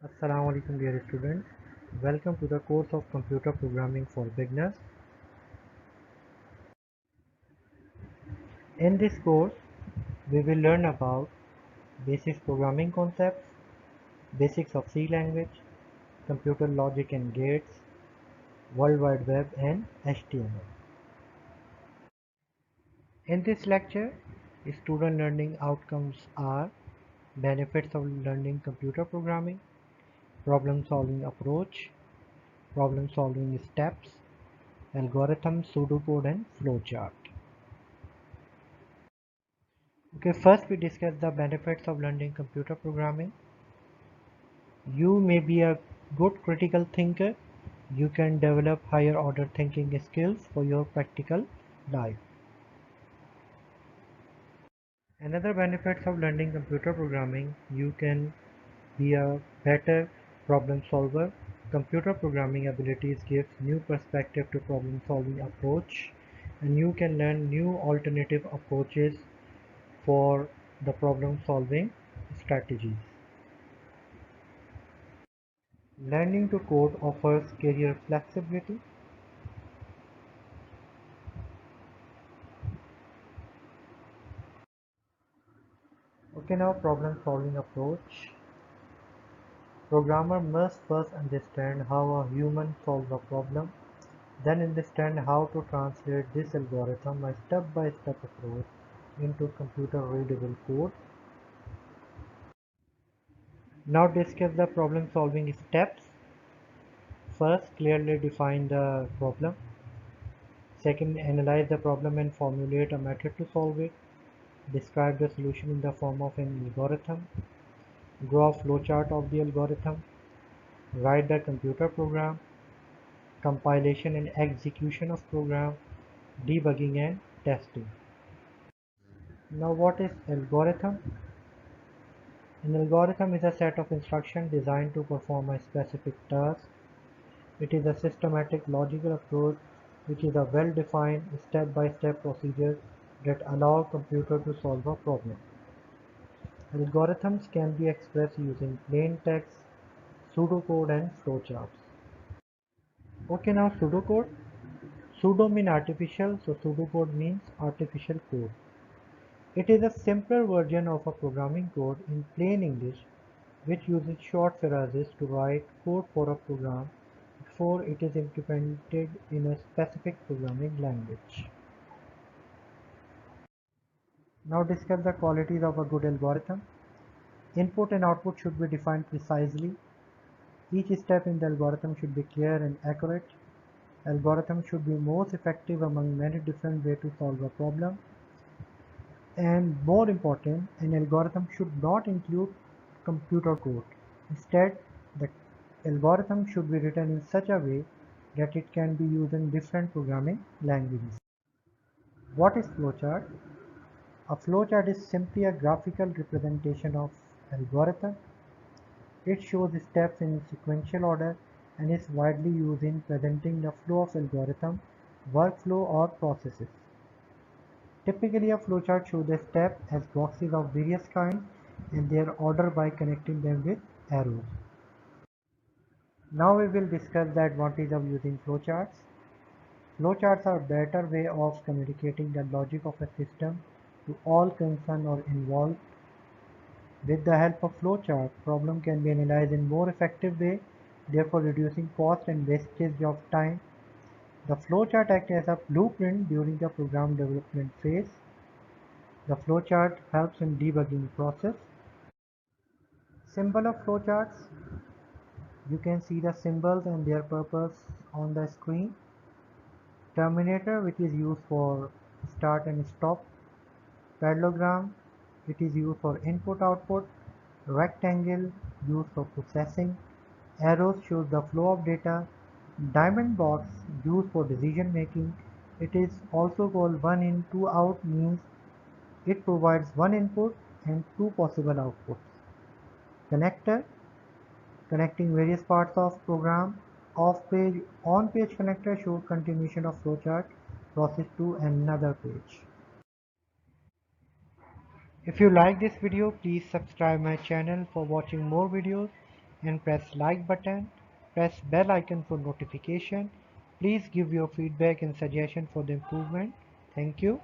Assalamu alaikum dear students. Welcome to the course of Computer Programming for Beginners. In this course, we will learn about basic programming concepts, basics of C language, computer logic and gates, World Wide Web and HTML. In this lecture, student learning outcomes are benefits of learning computer programming, problem solving approach, problem solving steps, algorithm, pseudocode and flowchart. Okay, first we discuss the benefits of learning computer programming. You may be a good critical thinker. You can develop higher order thinking skills for your practical life. Another benefits of learning computer programming, you can be a better problem solver. Computer programming abilities gives new perspective to problem solving approach, and you can learn new alternative approaches for the problem solving strategies. Learning to code offers career flexibility. Okay, now problem solving approach. Programmer must first understand how a human solves a problem, then understand how to translate this algorithm, a step-by-step approach, into computer-readable code. Now discuss the problem solving steps. First, clearly define the problem. Second, analyze the problem and formulate a method to solve it. Describe the solution in the form of an algorithm. Draw a flowchart of the algorithm. Write the computer program. Compilation and execution of program. Debugging and testing. Now what is algorithm? An algorithm is a set of instructions designed to perform a specific task. It is a systematic logical approach which is a well-defined step-by-step procedure that allow computer to solve a problem. Algorithms can be expressed using plain text, pseudocode and flowcharts. Okay, now pseudocode. Pseudo means artificial, so pseudocode means artificial code. It is a simpler version of a programming code in plain English which uses short phrases to write code for a program before it is implemented in a specific programming language. Now discuss the qualities of a good algorithm. Input and output should be defined precisely. Each step in the algorithm should be clear and accurate. Algorithm should be most effective among many different ways to solve a problem. And more important, an algorithm should not include computer code. Instead, the algorithm should be written in such a way that it can be used in different programming languages. What is flowchart? A flowchart is simply a graphical representation of algorithm. It shows steps in sequential order and is widely used in presenting the flow of algorithm, workflow or processes. Typically, a flowchart shows the steps as boxes of various kinds and their order by connecting them with arrows. Now we will discuss the advantage of using flowcharts. Flowcharts are a better way of communicating the logic of a system to all concerned or involved. With the help of flowchart, problem can be analyzed in more effective way, therefore reducing cost and wastage of time. The flowchart acts as a blueprint during the program development phase. The flowchart helps in debugging process. Symbol of flowcharts. You can see the symbols and their purpose on the screen. Terminator, which is used for start and stop. Parallelogram, it is used for input output. Rectangle, used for processing. Arrows shows the flow of data. Diamond box, used for decision making. It is also called one in two out, means it provides one input and two possible outputs. Connector, connecting various parts of program. Off page, on page connector shows continuation of flowchart process to another page. If you like this video, please subscribe my channel for watching more videos and press like button. Press bell icon for notification. Please give your feedback and suggestion for the improvement. Thank you.